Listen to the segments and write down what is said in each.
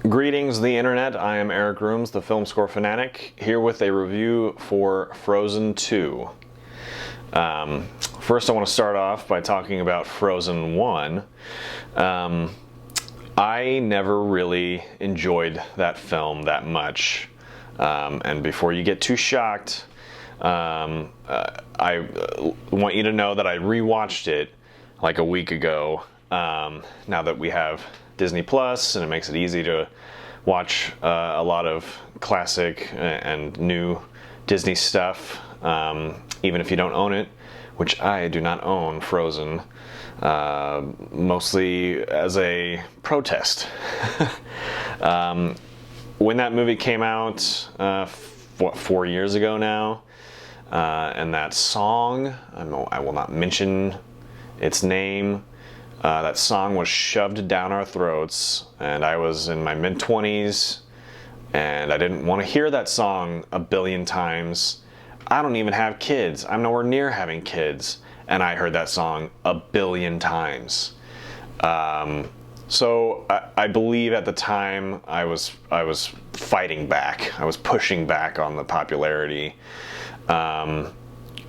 Greetings, the internet. I am Eric Rooms, the film score fanatic, here with a review for Frozen 2. First, I want to start off by talking about Frozen 1. I never really enjoyed that film that much. And before you get too shocked, I want you to know that I rewatched it like a week ago, now that we have Disney Plus, and it makes it easy to watch a lot of classic and new Disney stuff, even if you don't own it, which I do not own Frozen, mostly as a protest. When that movie came out, 4 years ago now, and that song, I will not mention its name, that song was shoved down our throats, and I was in my mid-20s, and I didn't want to hear that song a billion times. I don't even have kids. I'm nowhere near having kids, and I heard that song a billion times. So I believe at the time I was fighting back. I was pushing back on the popularity.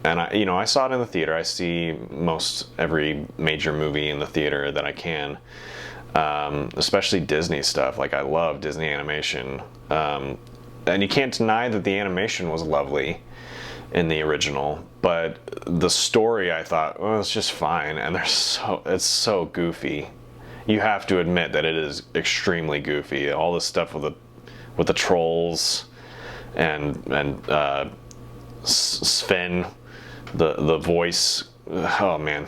And I saw it in the theater. I see most every major movie in the theater that I can, especially Disney stuff. Like, I love Disney animation, and you can't deny that the animation was lovely in the original. But the story, I thought, well, it's just fine, and it's so goofy. You have to admit that it is extremely goofy. All this stuff with the trolls and Sven. The voice, oh man,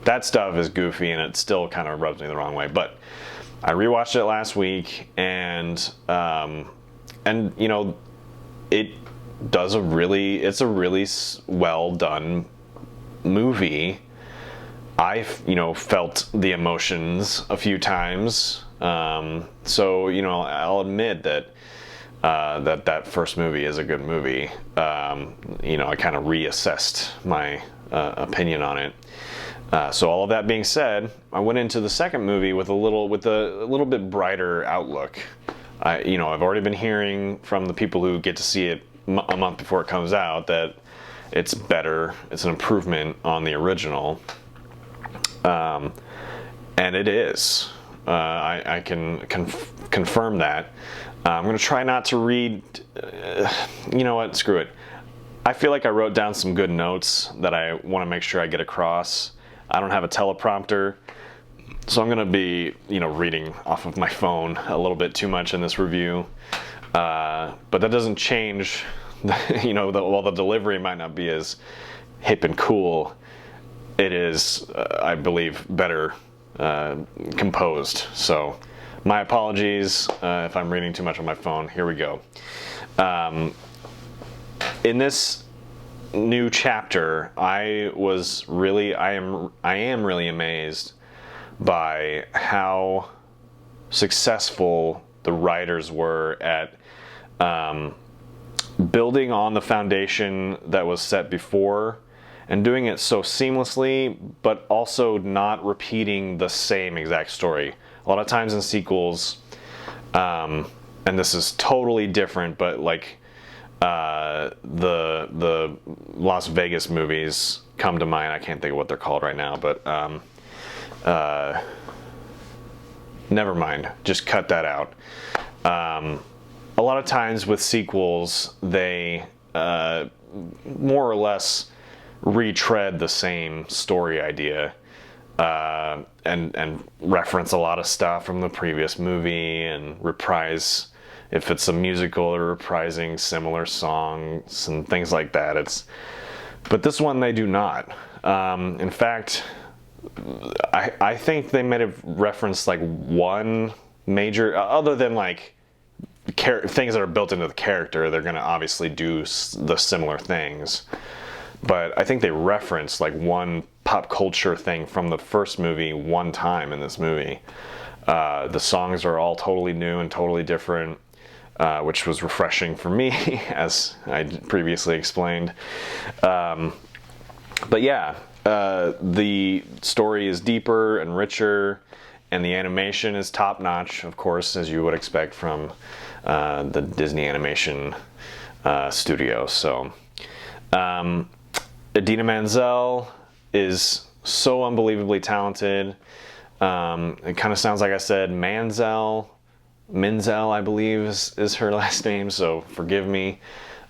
that stuff is goofy, and it still kind of rubs me the wrong way. But I rewatched it last week, and it's a really well done movie. I felt the emotions a few times, so I'll admit that. That first movie is a good movie. I kind of reassessed my opinion on it. So all of that being said, I went into the second movie with a little bit brighter outlook. I've already been hearing from the people who get to see it a month before it comes out that it's better. It's an improvement on the original, and it is. I can confirm that. I'm going to try not to read, you know what, screw it. I feel like I wrote down some good notes that I want to make sure I get across. I don't have a teleprompter, so I'm going to be, reading off of my phone a little bit too much in this review. But that doesn't change, while the delivery might not be as hip and cool, it is, I believe, better composed. So my apologies if I'm reading too much on my phone. Here we go. In this new chapter, I am really amazed by how successful the writers were at building on the foundation that was set before, and doing it so seamlessly, but also not repeating the same exact story. A lot of times in sequels, and this is totally different, but like the Las Vegas movies come to mind. I can't think of what they're called right now, but never mind. Just cut that out. A lot of times with sequels, they more or less retread the same story idea. And reference a lot of stuff from the previous movie, and reprise, if it's a musical, or reprising similar songs and things like that. But this one they do not. In fact, I think they might have referenced like one major, other than like things that are built into the character. They're going to obviously do the similar things. But I think they referenced like one pop culture thing from the first movie one time in this movie. The songs are all totally new and totally different, which was refreshing for me, as I previously explained. But yeah, the story is deeper and richer, and the animation is top notch, of course, as you would expect from the Disney animation studio. So Idina Menzel is so unbelievably talented. It kind of sounds like I said Menzel, I believe is her last name. So forgive me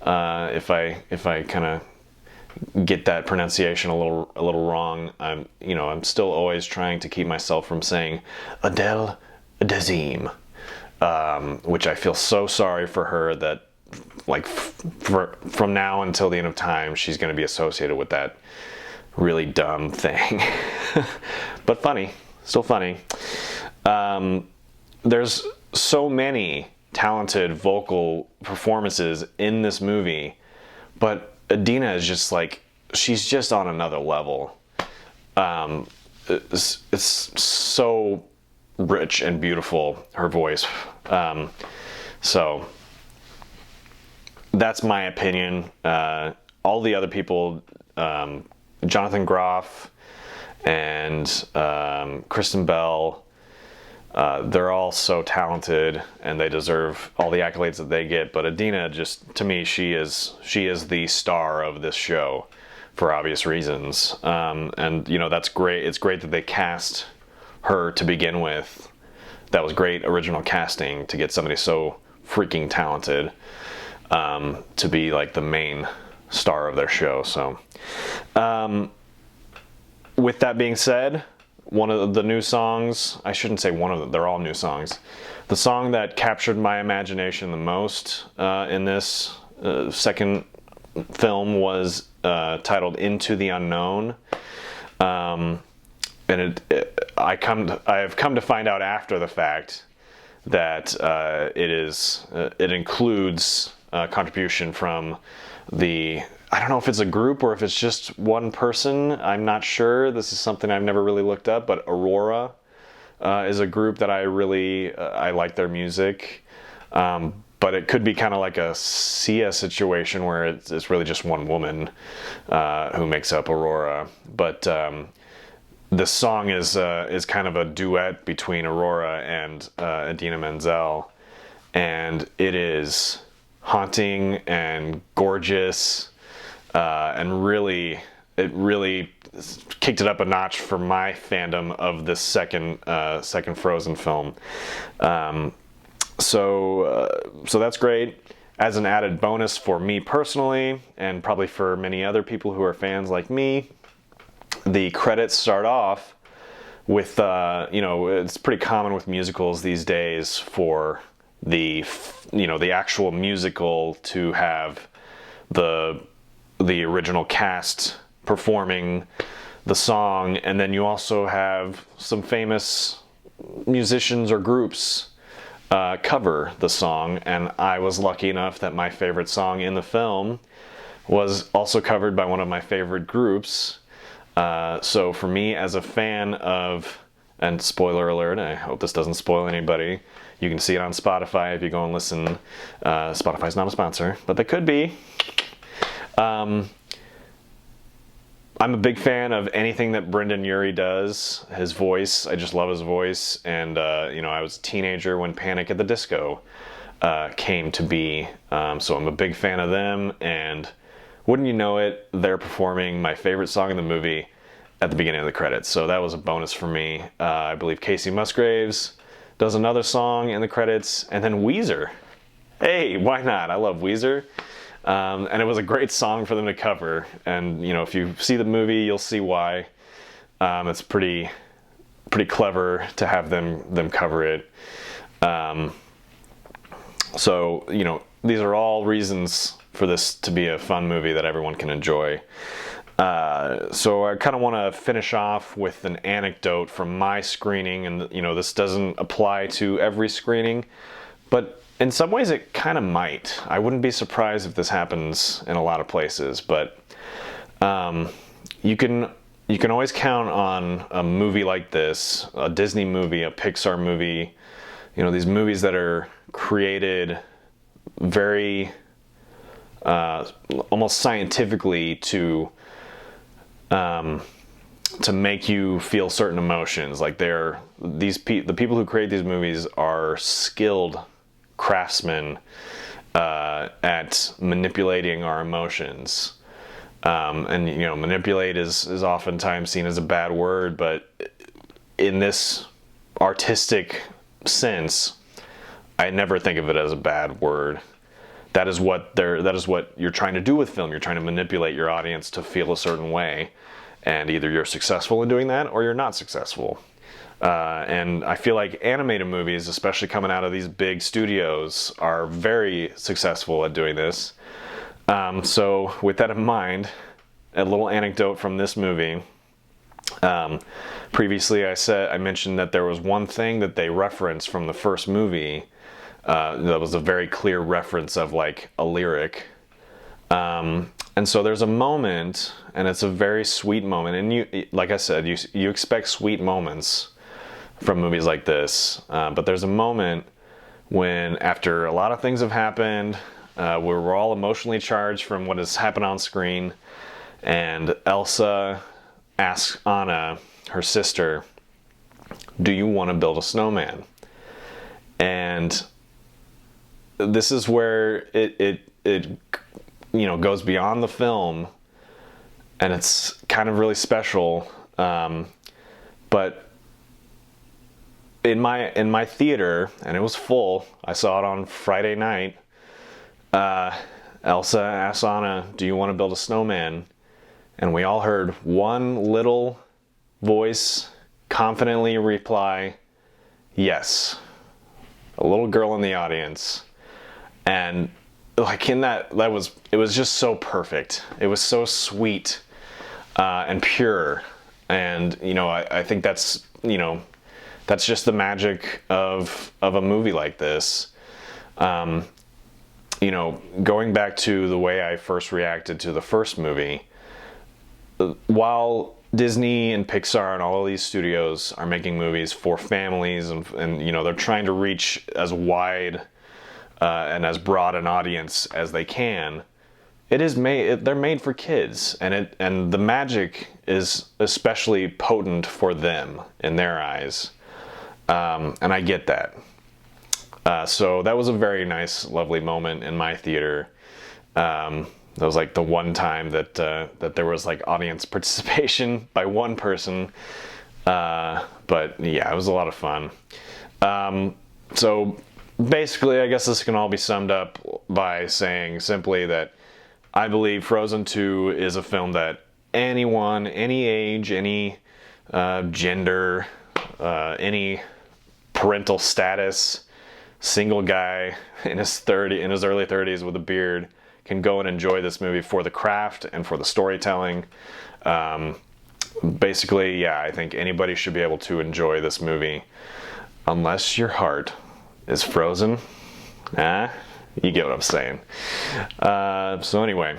if I kind of get that pronunciation a little wrong. I'm still always trying to keep myself from saying Adele Dazeem, which I feel so sorry for her that like from now until the end of time she's going to be associated with that really dumb thing. But funny, still funny. There's so many talented vocal performances in this movie, but Idina is just like, she's just on another level. It's so rich and beautiful, her voice. So that's my opinion. All the other people, Jonathan Groff and Kristen Bell, they're all so talented and they deserve all the accolades that they get. But Idina, just to me, she is the star of this show for obvious reasons. And that's great. It's great that they cast her to begin with. That was great original casting to get somebody so freaking talented to be like the main star of their show. So with that being said, one of the new songs, I shouldn't say one of them, they're all new songs. The song that captured my imagination the most in this second film was titled Into the Unknown. And I have come to find out after the fact that it includes contribution from I don't know if it's a group or if it's just one person. I'm not sure. This is something I've never really looked up, but Aurora is a group that I like their music. But it could be kind of like a Sia situation where it's really just one woman who makes up Aurora. But this song is kind of a duet between Aurora and Idina Menzel, and it is haunting and gorgeous, and it really kicked it up a notch for my fandom of this second Frozen film. So that's great. As an added bonus for me personally, and probably for many other people who are fans like me, the credits start off with, it's pretty common with musicals these days for the actual musical to have the original cast performing the song, and then you also have some famous musicians or groups cover the song. And I was lucky enough that my favorite song in the film was also covered by one of my favorite groups. So for me, as a fan of, and spoiler alert, I hope this doesn't spoil anybody, you can see it on Spotify if you go and listen. Spotify's not a sponsor, but they could be. I'm a big fan of anything that Brendan Urie does. His voice, I just love his voice. And, I was a teenager when Panic at the Disco came to be. So I'm a big fan of them. And wouldn't you know it, they're performing my favorite song in the movie at the beginning of the credits. So that was a bonus for me. I believe Casey Musgraves does another song in the credits. And then Weezer. Hey, why not? I love Weezer. And it was a great song for them to cover. And, if you see the movie, you'll see why. It's pretty clever to have them cover it. So, these are all reasons for this to be a fun movie that everyone can enjoy. So I kind of want to finish off with an anecdote from my screening. And, this doesn't apply to every screening, but in some ways it kind of might. I wouldn't be surprised if this happens in a lot of places, but you can always count on a movie like this, a Disney movie, a Pixar movie, these movies that are created very almost scientifically to to make you feel certain emotions. Like the people who create these movies are skilled craftsmen at manipulating our emotions. And you know, manipulate is oftentimes seen as a bad word, but in this artistic sense, I never think of it as a bad word. That is what you're trying to do with film. You're trying to manipulate your audience to feel a certain way, and either you're successful in doing that or you're not successful. And I feel like animated movies, especially coming out of these big studios, are very successful at doing this. So with that in mind, a little anecdote from this movie. Previously I mentioned that there was one thing that they referenced from the first movie that was a very clear reference of like a lyric. And so there's a moment, and it's a very sweet moment, and you, like I said, you expect sweet moments from movies like this, but there's a moment when, after a lot of things have happened, we're all emotionally charged from what has happened on screen, and Elsa asks Anna, her sister, "Do you want to build a snowman?" And this is where it you know, goes beyond the film, and it's kind of really special. But in my theater, and it was full, I saw it on Friday night, Elsa asked Anna, "Do you want to build a snowman?" And we all heard one little voice confidently reply, "Yes." A little girl in the audience. And like in it was just so perfect. It was so sweet and pure. And you know, I think that's, you know, that's just the magic of a movie like this. You know, going back to the way I first reacted to the first movie, while Disney and Pixar and all of these studios are making movies for families, and you know, they're trying to reach as wide and as broad an audience as they can, they're made for kids, and the magic is especially potent for them in their eyes, and I get that. So that was a very nice, lovely moment in my theater. That was like the one time that there was like audience participation by one person. But yeah, it was a lot of fun. So basically, I guess this can all be summed up by saying simply that I believe Frozen 2 is a film that anyone, any age, any gender, any parental status, single guy in his early 30s with a beard can go and enjoy this movie for the craft and for the storytelling. Basically, yeah, I think anybody should be able to enjoy this movie, unless your heart is frozen. You get what I'm saying. So anyway,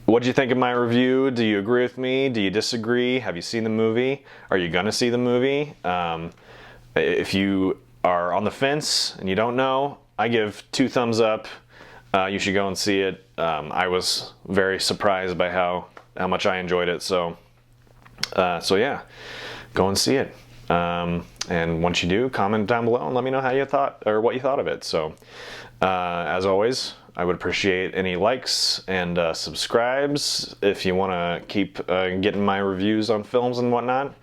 what did you think of my review? Do you agree with me? Do you disagree? Have you seen the movie? Are you gonna see the movie? If you are on the fence and you don't know, I give 2 thumbs up. You should go and see it. I was very surprised by how much I enjoyed it. So yeah, go and see it. And once you do, comment down below and let me know how you thought, or what you thought of it. So as always, I would appreciate any likes and subscribes if you want to keep getting my reviews on films and whatnot.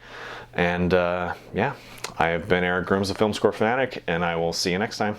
And yeah, I have been Eric Grooms, the Film Score Fanatic, and I will see you next time.